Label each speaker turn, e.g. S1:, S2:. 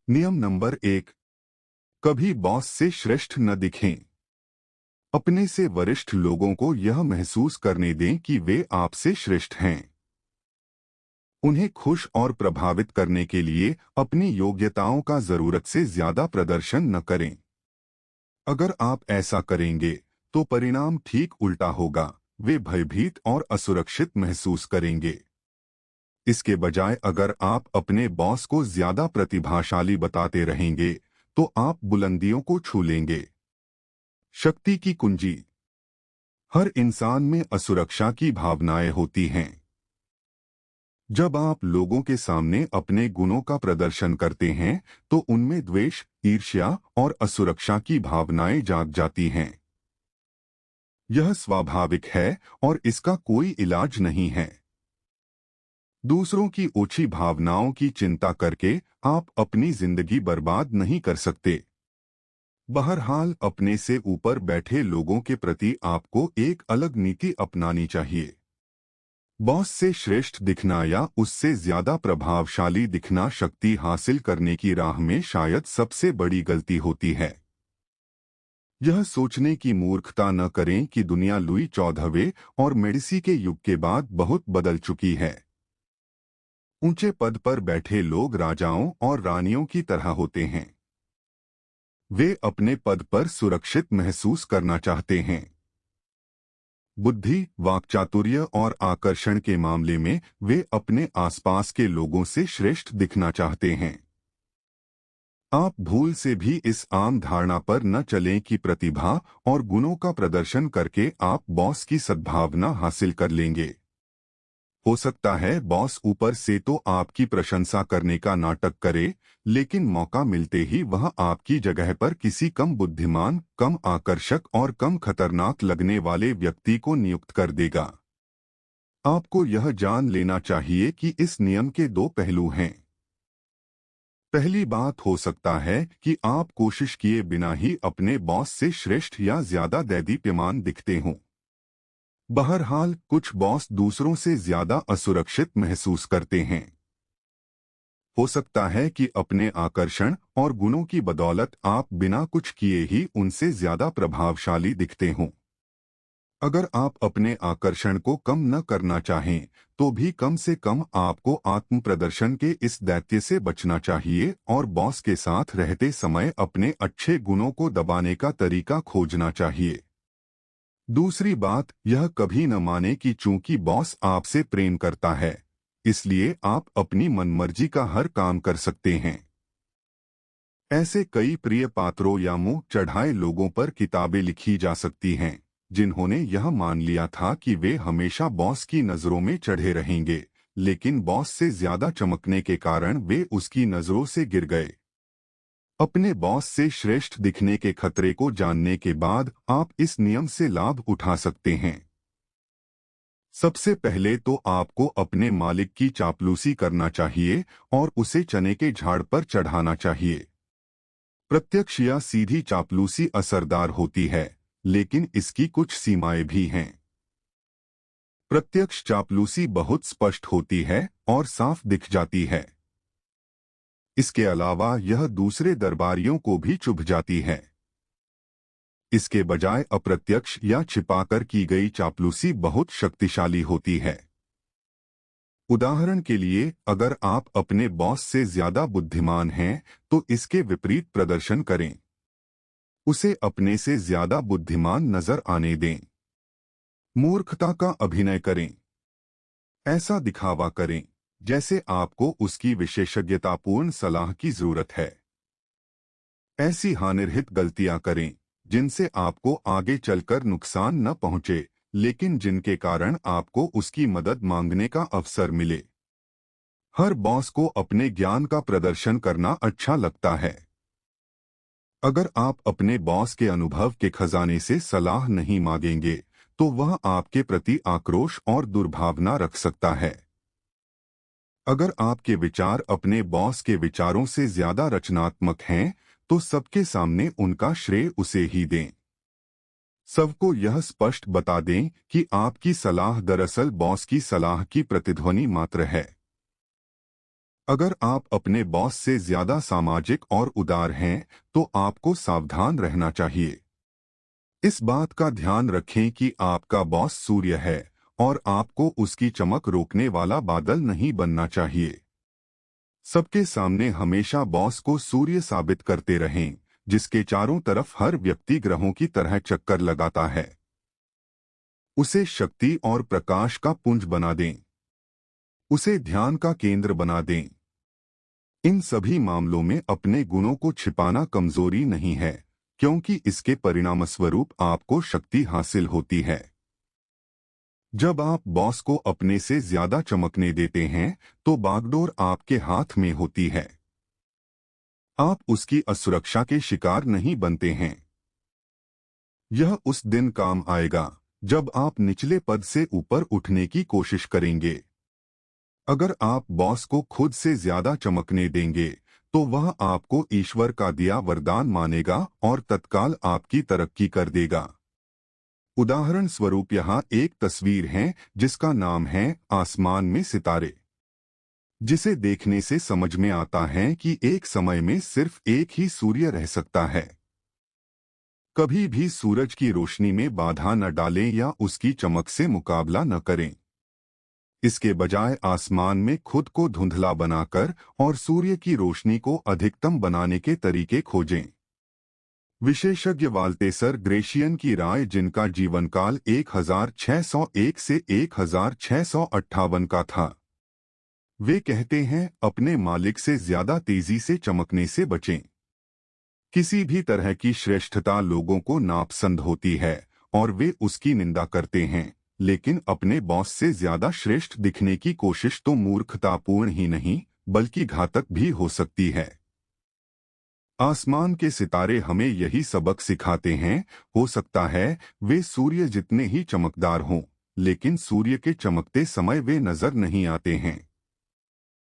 S1: नियम नंबर 1। कभी बॉस से श्रेष्ठ न दिखें। अपने से वरिष्ठ लोगों को यह महसूस करने दें कि वे आपसे श्रेष्ठ हैं। उन्हें खुश और प्रभावित करने के लिए अपनी योग्यताओं का जरूरत से ज्यादा प्रदर्शन न करें। अगर आप ऐसा करेंगे तो परिणाम ठीक उल्टा होगा। वे भयभीत और असुरक्षित महसूस करेंगे। इसके बजाय अगर आप अपने बॉस को ज्यादा प्रतिभाशाली बताते रहेंगे तो आप बुलंदियों को छू लेंगे। शक्ति की कुंजी। हर इंसान में असुरक्षा की भावनाएं होती हैं। जब आप लोगों के सामने अपने गुणों का प्रदर्शन करते हैं तो उनमें द्वेष, ईर्ष्या और असुरक्षा की भावनाएं जाग जाती हैं। यह स्वाभाविक है और इसका कोई इलाज नहीं है। दूसरों की ओछी भावनाओं की चिंता करके आप अपनी जिंदगी बर्बाद नहीं कर सकते। बहरहाल अपने से ऊपर बैठे लोगों के प्रति आपको एक अलग नीति अपनानी चाहिए। बॉस से श्रेष्ठ दिखना या उससे ज्यादा प्रभावशाली दिखना शक्ति हासिल करने की राह में शायद सबसे बड़ी गलती होती है। यह सोचने की मूर्खता न करें कि दुनिया लुई 14वें और मेडिसी के युग के बाद बहुत बदल चुकी है। ऊंचे पद पर बैठे लोग राजाओं और रानियों की तरह होते हैं। वे अपने पद पर सुरक्षित महसूस करना चाहते हैं। बुद्धि, वाक्चातुर्य और आकर्षण के मामले में वे अपने आसपास के लोगों से श्रेष्ठ दिखना चाहते हैं। आप भूल से भी इस आम धारणा पर न चलें कि प्रतिभा और गुणों का प्रदर्शन करके आप बॉस की सद्भावना हासिल कर लेंगे। हो सकता है बॉस ऊपर से तो आपकी प्रशंसा करने का नाटक करे, लेकिन मौका मिलते ही वह आपकी जगह पर किसी कम बुद्धिमान, कम आकर्षक और कम खतरनाक लगने वाले व्यक्ति को नियुक्त कर देगा। आपको यह जान लेना चाहिए कि इस नियम के दो पहलू हैं। पहली बात, हो सकता है कि आप कोशिश किए बिना ही अपने बॉस से श्रेष्ठ या ज्यादा दैदीप्यमान दिखते हों। बहरहाल कुछ बॉस दूसरों से ज्यादा असुरक्षित महसूस करते हैं। हो सकता है कि अपने आकर्षण और गुणों की बदौलत आप बिना कुछ किए ही उनसे ज्यादा प्रभावशाली दिखते हों। अगर आप अपने आकर्षण को कम न करना चाहें तो भी कम से कम आपको आत्म प्रदर्शन के इस दैत्य से बचना चाहिए और बॉस के साथ रहते समय अपने अच्छे गुणों को दबाने का तरीका खोजना चाहिए। दूसरी बात, यह कभी न माने कि चूंकि बॉस आपसे प्रेम करता है इसलिए आप अपनी मनमर्जी का हर काम कर सकते हैं। ऐसे कई प्रिय पात्रों या मुंह चढ़ाए लोगों पर किताबें लिखी जा सकती हैं जिन्होंने यह मान लिया था कि वे हमेशा बॉस की नजरों में चढ़े रहेंगे, लेकिन बॉस से ज्यादा चमकने के कारण वे उसकी नजरों से गिर गए। अपने बॉस से श्रेष्ठ दिखने के खतरे को जानने के बाद आप इस नियम से लाभ उठा सकते हैं। सबसे पहले तो आपको अपने मालिक की चापलूसी करना चाहिए और उसे चने के झाड़ पर चढ़ाना चाहिए। प्रत्यक्ष या सीधी चापलूसी असरदार होती है, लेकिन इसकी कुछ सीमाएं भी हैं। प्रत्यक्ष चापलूसी बहुत स्पष्ट होती है और साफ दिख जाती है। इसके अलावा यह दूसरे दरबारियों को भी चुभ जाती है। इसके बजाय अप्रत्यक्ष या छिपाकर की गई चापलूसी बहुत शक्तिशाली होती है। उदाहरण के लिए, अगर आप अपने बॉस से ज्यादा बुद्धिमान हैं तो इसके विपरीत प्रदर्शन करें। उसे अपने से ज्यादा बुद्धिमान नजर आने दें। मूर्खता का अभिनय करें। ऐसा दिखावा करें जैसे आपको उसकी विशेषज्ञतापूर्ण सलाह की जरूरत है। ऐसी हानिरहित गलतियां करें जिनसे आपको आगे चलकर नुकसान न पहुंचे, लेकिन जिनके कारण आपको उसकी मदद मांगने का अवसर मिले। हर बॉस को अपने ज्ञान का प्रदर्शन करना अच्छा लगता है। अगर आप अपने बॉस के अनुभव के खजाने से सलाह नहीं मांगेंगे तो वह आपके प्रति आक्रोश और दुर्भावना रख सकता है। अगर आपके विचार अपने बॉस के विचारों से ज्यादा रचनात्मक हैं तो सबके सामने उनका श्रेय उसे ही दें। सबको यह स्पष्ट बता दें कि आपकी सलाह दरअसल बॉस की सलाह की प्रतिध्वनि मात्र है। अगर आप अपने बॉस से ज्यादा सामाजिक और उदार हैं, तो आपको सावधान रहना चाहिए। इस बात का ध्यान रखें कि आपका बॉस सूर्य है और आपको उसकी चमक रोकने वाला बादल नहीं बनना चाहिए। सबके सामने हमेशा बॉस को सूर्य साबित करते रहें, जिसके चारों तरफ हर व्यक्ति ग्रहों की तरह चक्कर लगाता है। उसे शक्ति और प्रकाश का पुंज बना दें। उसे ध्यान का केंद्र बना दें। इन सभी मामलों में अपने गुणों को छिपाना कमजोरी नहीं है, क्योंकि इसके परिणामस्वरूप आपको शक्ति हासिल होती है। जब आप बॉस को अपने से ज्यादा चमकने देते हैं, तो बागडोर आपके हाथ में होती है। आप उसकी असुरक्षा के शिकार नहीं बनते हैं। यह उस दिन काम आएगा जब आप निचले पद से ऊपर उठने की कोशिश करेंगे। अगर आप बॉस को खुद से ज्यादा चमकने देंगे, तो वह आपको ईश्वर का दिया वरदान मानेगा और तत्काल आपकी तरक्की कर देगा। उदाहरण स्वरूप यहाँ एक तस्वीर है जिसका नाम है आसमान में सितारे, जिसे देखने से समझ में आता है कि एक समय में सिर्फ एक ही सूर्य रह सकता है। कभी भी सूरज की रोशनी में बाधा न डालें या उसकी चमक से मुकाबला न करें। इसके बजाय आसमान में खुद को धुंधला बनाकर और सूर्य की रोशनी को अधिकतम बनाने के तरीके खोजें। विशेषज्ञ वाल्टेसर ग्रेशियन की राय, जिनका जीवनकाल 1601 से 1658 का था, वे कहते हैं, अपने मालिक से ज्यादा तेजी से चमकने से बचें। किसी भी तरह की श्रेष्ठता लोगों को नापसंद होती है और वे उसकी निंदा करते हैं, लेकिन अपने बॉस से ज्यादा श्रेष्ठ दिखने की कोशिश तो मूर्खतापूर्ण ही नहीं बल्कि घातक भी हो सकती है। आसमान के सितारे हमें यही सबक सिखाते हैं। हो सकता है वे सूर्य जितने ही चमकदार हों, लेकिन सूर्य के चमकते समय वे नजर नहीं आते हैं।